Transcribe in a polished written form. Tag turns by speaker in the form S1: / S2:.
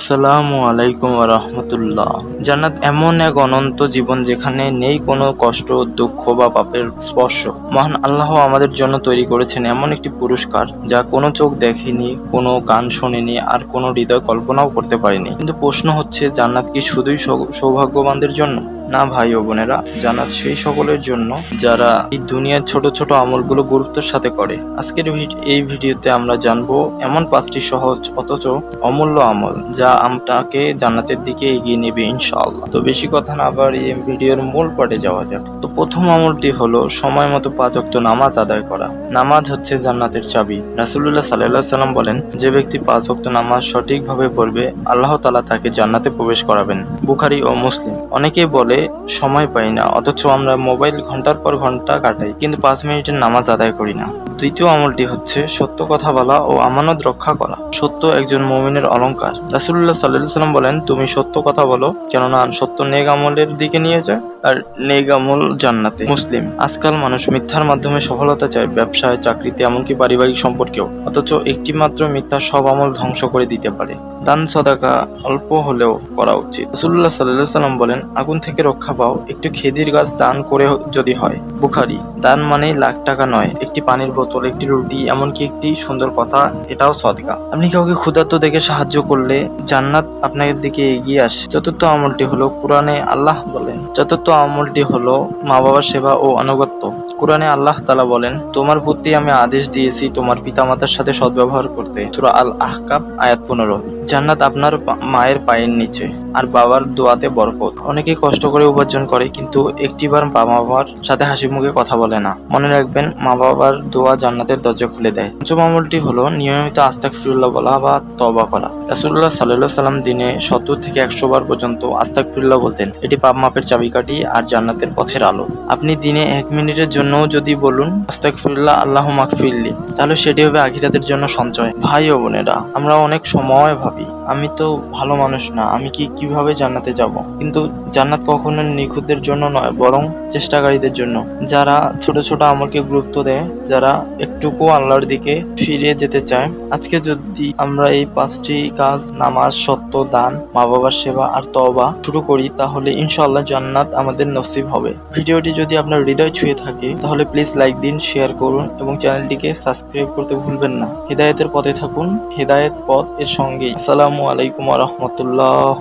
S1: আসসালামু আলাইকুম ওয়া রাহমাতুল্লাহ। জান্নাত এমন এক অনন্ত জীবন যেখানে নেই কোনো কষ্ট, দুঃখ বা পাপের স্পর্শ। মহান আল্লাহ আমাদের জন্য তৈরি করেছেন এমন একটি পুরস্কার যা কোনো চোখ দেখেনি, কোনো কান শোনেনি, আর কোনো হৃদয় কল্পনাও করতে পারেনি। কিন্তু প্রশ্ন হচ্ছে, জান্নাত কি শুধুই সৌভাগ্যবানদের জন্য? না ভাই ও বোনেরা, জান্নাত সেই সকলের জন্য যারা এই দুনিয়ার ছোট ছোট আমলগুলো গুরুত্বের সাথে করে। আজকের এই ভিডিওতে আমরা জানবো এমন 5টি সহজ অথচ অমূল্য আমল যা আপনাকে জান্নাতের দিকে এগিয়ে নেবে ইনশাআল্লাহ। তো বেশি কথা না বাড়িয়ে ভিডিওর মূল পর্বে যাওয়া যাক। তো প্রথম আমলটি হলো সময় মতো 5 ওয়াক্ত নামাজ আদায় করা। নামাজ হচ্ছে জান্নাতের চাবি। রাসূলুল্লাহ সাল্লাল্লাহু আলাইহি সাল্লাম বলেন, যে ব্যক্তি 5 ওয়াক্ত নামাজ সঠিকভাবে পড়বে, আল্লাহ তাআলা তাকে জান্নাতে প্রবেশ করাবেন। বুখারী ও মুসলিম। অনেকেই বলে সময় পাই না, অথচ আমরা মোবাইল ঘন্টার পর ঘন্টা কাটাই, কিন্তু 5 মিনিটের নামাজ আদায় করি না। দ্বিতীয় আমলটি হচ্ছে সত্য কথা বলা ও আমানত রক্ষা করা। সত্য একজন মুমিনের অলংকার। রাসূলুল্লাহ সাল্লাল্লাহু আলাইহি সাল্লাম বলেন, তুমি সত্য কথা বলো, কেননা সত্য নেক আমলের দিকে নিয়ে যায়, আর নেক আমল জান্নাতে। মুসলিম। আজকাল মানুষ মিথ্যার মাধ্যমে সফলতা চায়, ব্যবসায়, চাকরিতে, এমনকি পারিবারিক সম্পর্কেও। অথচ একটি মাত্র মিথ্যা সব আমল ধ্বংস করে দিতে পারে। দান সদাকা অল্প হলেও করা উচিত। রাসূলুল্লাহ সাল্লাল্লাহু আলাইহি সাল্লাম বলেন, আগুন থেকে রক্ষা পাও একটু খেজুর গাছ দান করে যদি হয়। বুখারী। দান মানেই লাখ টাকা নয়, একটি পানির বোতল, একটি রুটি, এমনকি একটি সুন্দর কথা, এটাও সদকা। আপনি কাউকে ক্ষুধার্ত দেখে সাহায্য করলে জান্নাত আপনাদের দিকে এগিয়ে আসে। চতুর্থ আমলটি হলো কোরআনে আল্লাহ বলেন। মা বাবার সেবা ও আনুগত্য। কোরআনে আল্লাহ তাআলা বলেন, তোমার প্রতি আমি আদেশ দিয়েছি তোমার পিতামাতার সাথে সদ্ব্যবহার করতে। সূরা আল আহকাফ আয়াত 15। জান্নাত আপনার মায়ের পায়ের নিচে, আর বাবার দোয়াতে বরকত। অনেকেই কষ্ট করে উপার্জন করে, কিন্তু একটিবার বাবার সাথে হাসি মুখে কথা বলে না। মনে রাখবেন, মা বাবার দোয়া জান্নাতের দরজা খুলে দেয়। পঞ্চম আমলটি হলো নিয়মিত আস্তাগফিরুল্লাহ বলা বা তওবা করা। রাসূলুল্লাহ সাল্লাল্লাহু আলাইহি সাল্লাম দিনে 70 থেকে 100 বার পর্যন্ত আস্তাগফিরুল্লাহ বলতেন। এটি পাপ মাপের চাবিকাঠি আর জান্নাতের পথের আলো। আপনি দিনে 1 মিনিটের জন্যও যদি বলুন আস্তাগফিরুল্লাহ আল্লাহুম্মা গফিরলি, তাহলে সেটি হবে আখিরাতের জন্য সঞ্চয়। ভাই ও বোনেরা, আমরা অনেক সময় ভাবি, আমি তো ভালো মানুষ না, আমি কিভাবে জান্নাতে যাব? কিন্তু জান্নাত কখনো নিখুঁতদের জন্য নয়, বরং চেষ্টাকারীদের জন্য, যারা ছোট ছোট আমলকে গুরুত্ব দেয়, যারা একটুকু আল্লাহর দিকে ফিরে যেতে চায়। আজকে যদি আমরা এই 5টি কাজ, নামাজ, সত্য, দান, মা বাবার সেবা আর তওবা শুরু করি, তাহলে ইনশাআল্লাহ জান্নাত আমাদের নসিব হবে। ভিডিওটি যদি আপনার হৃদয় ছুঁয়ে থাকে, তাহলে প্লিজ লাইক দিন, শেয়ার করুন এবং চ্যানেলটিকে সাবস্ক্রাইব করতে ভুলবেন না। হিদায়াতের পথে থাকুন, হিদায়াত পথ এর সঙ্গেই। আসসালামু আলাইকুম ওয়া রাহমাতুল্লাহ।